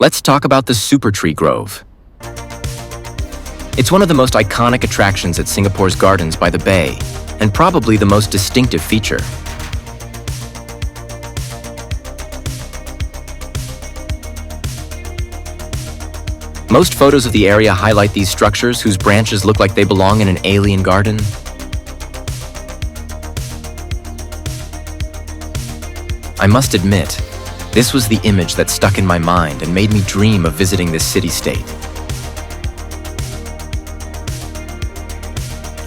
Let's talk about the Supertree Grove. It's one of the most iconic attractions at Singapore's Gardens by the Bay, and probably the most distinctive feature. Most photos of the area highlight these structures whose branches look like they belong in an alien garden. I must admit, this was the image that stuck in my mind and made me dream of visiting this city-state.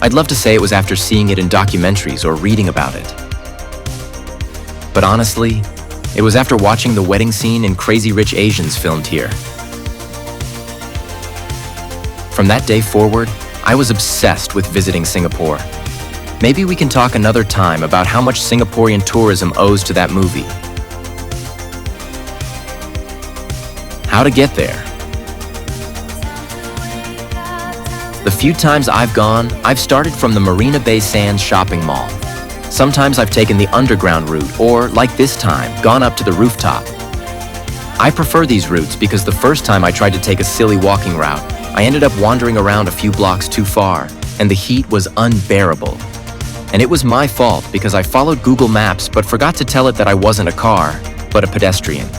I'd love to say it was after seeing it in documentaries or reading about it. But honestly, it was after watching the wedding scene in Crazy Rich Asians filmed here. From that day forward, I was obsessed with visiting Singapore. Maybe we can talk another time about how much Singaporean tourism owes to that movie. How to get there. The few times I've gone, I've started from the Marina Bay Sands shopping mall. Sometimes I've taken the underground route or, like this time, gone up to the rooftop. I prefer these routes because the first time I tried to take a silly walking route, I ended up wandering around a few blocks too far, and the heat was unbearable. And it was my fault because I followed Google Maps but forgot to tell it that I wasn't a car, but a pedestrian.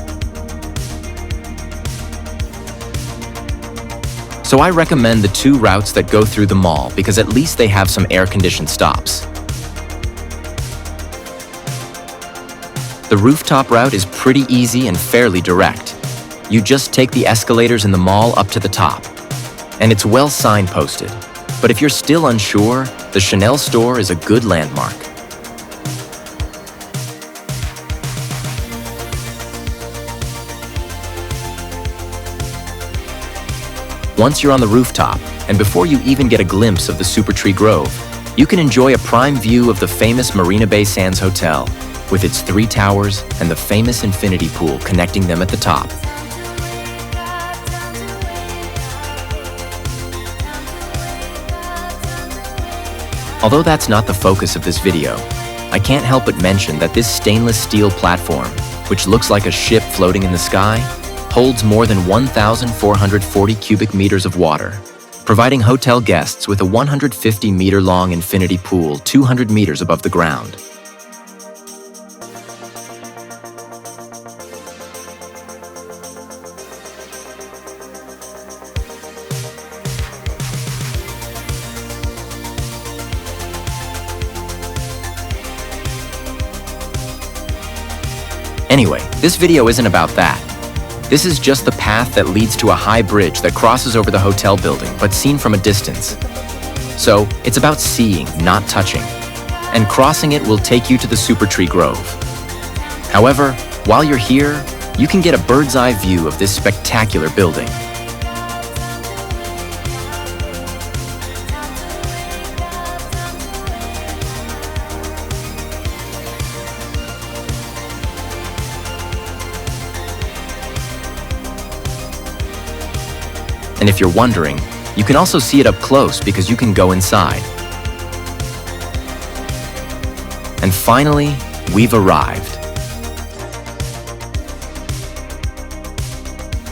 So I recommend the two routes that go through the mall because at least they have some air-conditioned stops. The rooftop route is pretty easy and fairly direct. You just take the escalators in the mall up to the top. And it's well signposted. But if you're still unsure, the Chanel store is a good landmark. Once you're on the rooftop, and before you even get a glimpse of the Supertree Grove, you can enjoy a prime view of the famous Marina Bay Sands Hotel, with its 3 towers and the famous infinity pool connecting them at the top. Although that's not the focus of this video, I can't help but mention that this stainless steel platform, which looks like a ship floating in the sky, holds more than 1,440 cubic meters of water, providing hotel guests with a 150-meter-long infinity pool 200 meters above the ground. Anyway, this video isn't about that. This is just the path that leads to a high bridge that crosses over the hotel building, but seen from a distance. So, it's about seeing, not touching. And crossing it will take you to the Supertree Grove. However, while you're here, you can get a bird's-eye view of this spectacular building. And if you're wondering, you can also see it up close because you can go inside. And finally, we've arrived.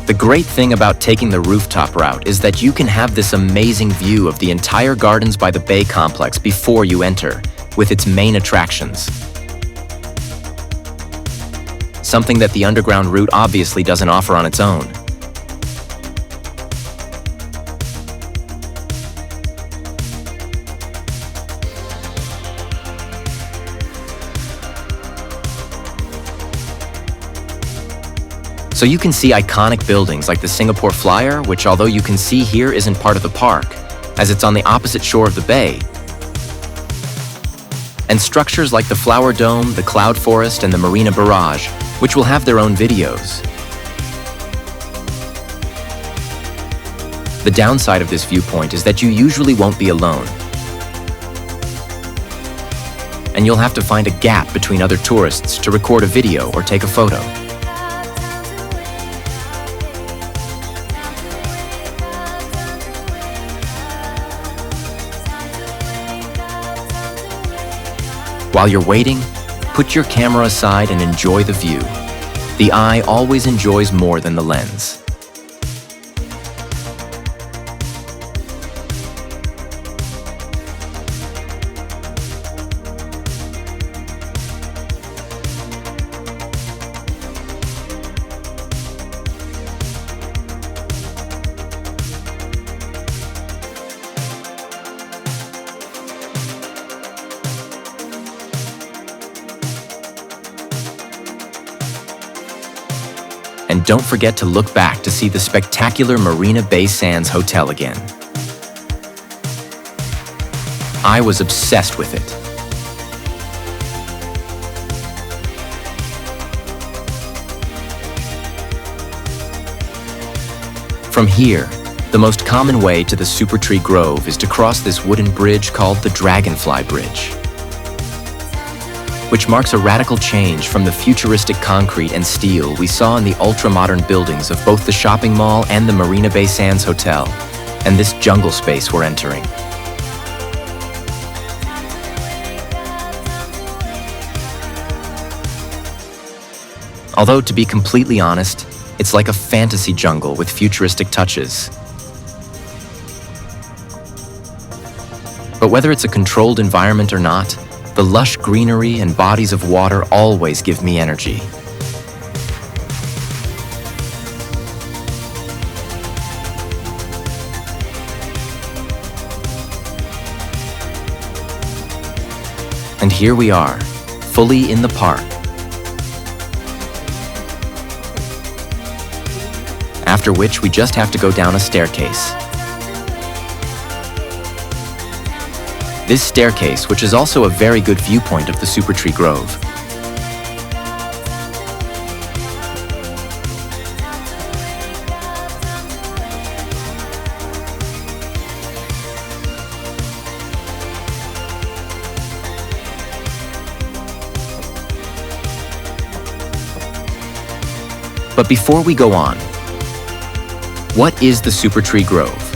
The great thing about taking the rooftop route is that you can have this amazing view of the entire Gardens by the Bay complex before you enter, with its main attractions. Something that the underground route obviously doesn't offer on its own. So you can see iconic buildings like the Singapore Flyer, which although you can see here isn't part of the park, as it's on the opposite shore of the bay. And structures like the Flower Dome, the Cloud Forest, and the Marina Barrage, which will have their own videos. The downside of this viewpoint is that you usually won't be alone. And you'll have to find a gap between other tourists to record a video or take a photo. While you're waiting, put your camera aside and enjoy the view. The eye always enjoys more than the lens. And don't forget to look back to see the spectacular Marina Bay Sands Hotel again. I was obsessed with it. From here, the most common way to the Supertree Grove is to cross this wooden bridge called the Dragonfly Bridge, which marks a radical change from the futuristic concrete and steel we saw in the ultra-modern buildings of both the shopping mall and the Marina Bay Sands Hotel, and this jungle space we're entering. Although, to be completely honest, it's like a fantasy jungle with futuristic touches. But whether it's a controlled environment or not, the lush greenery and bodies of water always give me energy. And here we are, fully in the park. After which we just have to go down a staircase. This staircase, which is also a very good viewpoint of the Supertree Grove. But before we go on, what is the Supertree Grove?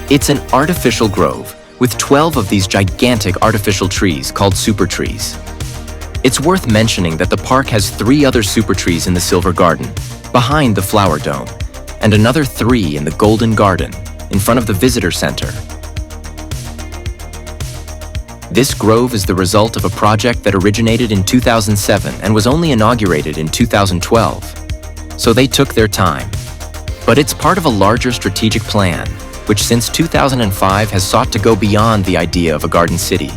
It's an artificial grove with 12 of these gigantic artificial trees called supertrees. It's worth mentioning that the park has 3 other supertrees in the Silver Garden, behind the Flower Dome, and another 3 in the Golden Garden, in front of the Visitor Center. This grove is the result of a project that originated in 2007 and was only inaugurated in 2012. So they took their time. But it's part of a larger strategic plan, which since 2005 has sought to go beyond the idea of a garden city,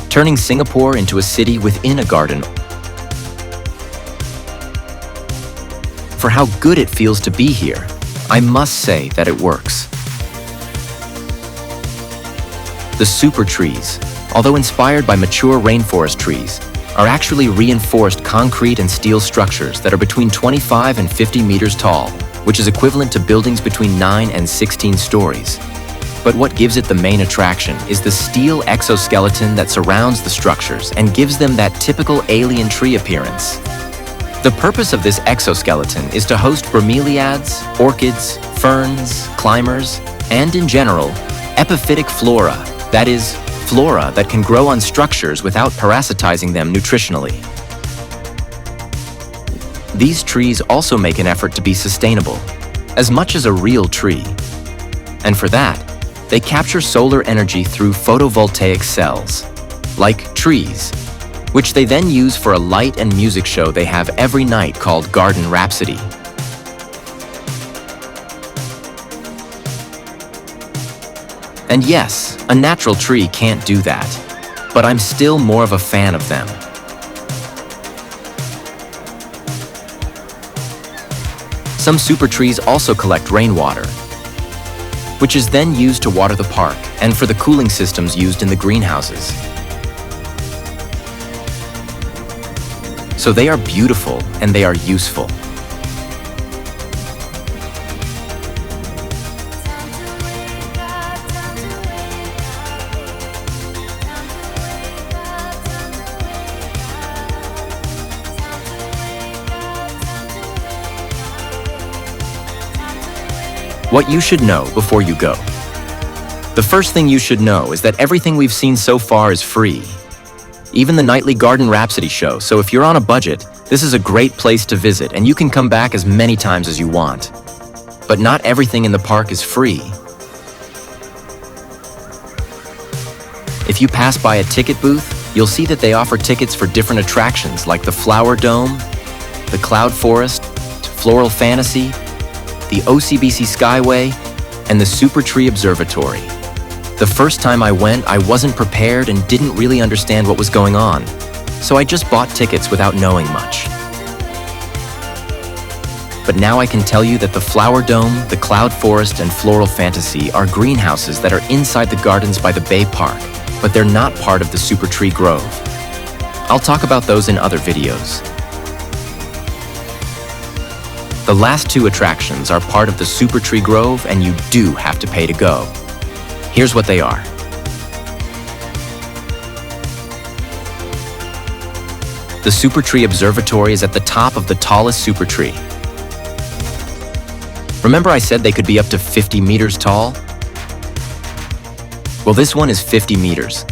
turning Singapore into a city within a garden. For how good it feels to be here, I must say that it works. The super trees, although inspired by mature rainforest trees, are actually reinforced concrete and steel structures that are between 25 and 50 meters tall, which is equivalent to buildings between 9 and 16 stories. But what gives it the main attraction is the steel exoskeleton that surrounds the structures and gives them that typical alien tree appearance. The purpose of this exoskeleton is to host bromeliads, orchids, ferns, climbers, and in general, epiphytic flora, that is, flora that can grow on structures without parasitizing them nutritionally. These trees also make an effort to be sustainable, as much as a real tree. And for that, they capture solar energy through photovoltaic cells, like trees, which they then use for a light and music show they have every night called Garden Rhapsody. And yes, a natural tree can't do that, but I'm still more of a fan of them. Some super trees also collect rainwater, which is then used to water the park and for the cooling systems used in the greenhouses. So they are beautiful and they are useful. What you should know before you go. The first thing you should know is that everything we've seen so far is free. Even the nightly Garden Rhapsody show, so if you're on a budget, this is a great place to visit and you can come back as many times as you want. But not everything in the park is free. If you pass by a ticket booth, you'll see that they offer tickets for different attractions like the Flower Dome, the Cloud Forest, Floral Fantasy, the OCBC Skyway, and the Supertree Observatory. The first time I went, I wasn't prepared and didn't really understand what was going on, so I just bought tickets without knowing much. but now I can tell you that the Flower Dome, the Cloud Forest, and Floral Fantasy are greenhouses that are inside the gardens by the Bay Park, but they're not part of the Supertree Grove. I'll talk about those in other videos. The last two attractions are part of the Supertree Grove, and you do have to pay to go. Here's what they are. The Supertree Observatory is at the top of the tallest Supertree. Remember I said they could be up to 50 meters tall? Well, this one is 50 meters.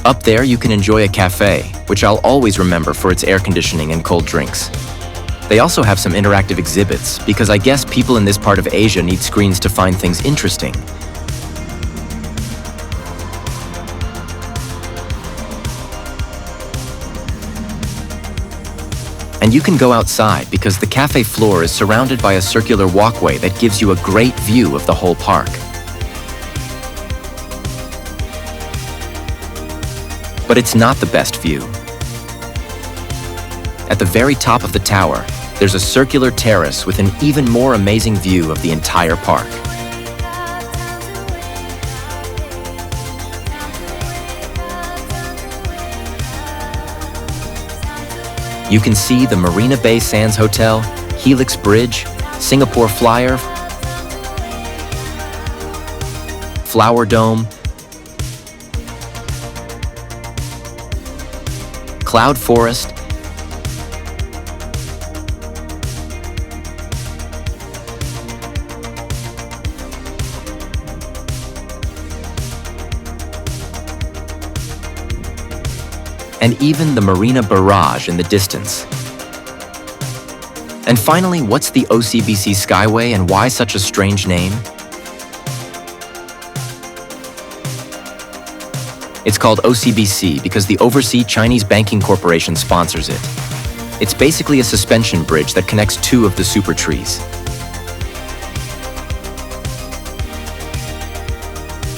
Up there, you can enjoy a cafe, which I'll always remember for its air conditioning and cold drinks. They also have some interactive exhibits, because I guess people in this part of Asia need screens to find things interesting. And you can go outside because the cafe floor is surrounded by a circular walkway that gives you a great view of the whole park. But it's not the best view. At the very top of the tower, there's a circular terrace with an even more amazing view of the entire park. You can see the Marina Bay Sands Hotel, Helix Bridge, Singapore Flyer, Flower Dome, Cloud Forest, and even the Marina Barrage in the distance. And finally, what's the OCBC Skyway and why such a strange name? It's called OCBC because the Overseas Chinese Banking Corporation sponsors it. It's basically a suspension bridge that connects two of the Supertrees.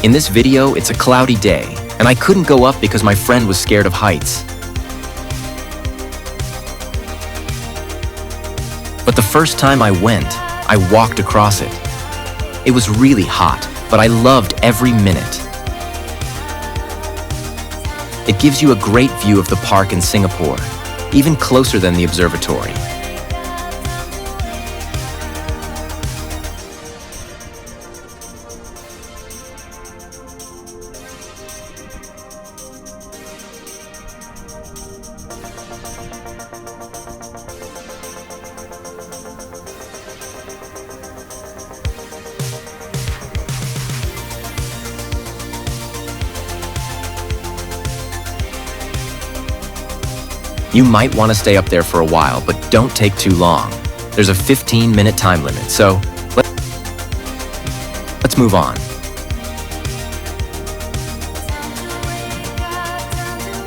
In this video, it's a cloudy day, and I couldn't go up because my friend was scared of heights. But the first time I went, I walked across it. It was really hot, but I loved every minute. It gives you a great view of the park in Singapore, even closer than the observatory. You might want to stay up there for a while, but don't take too long. There's a 15-minute time limit, so let's move on.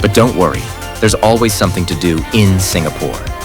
But don't worry, there's always something to do in Singapore.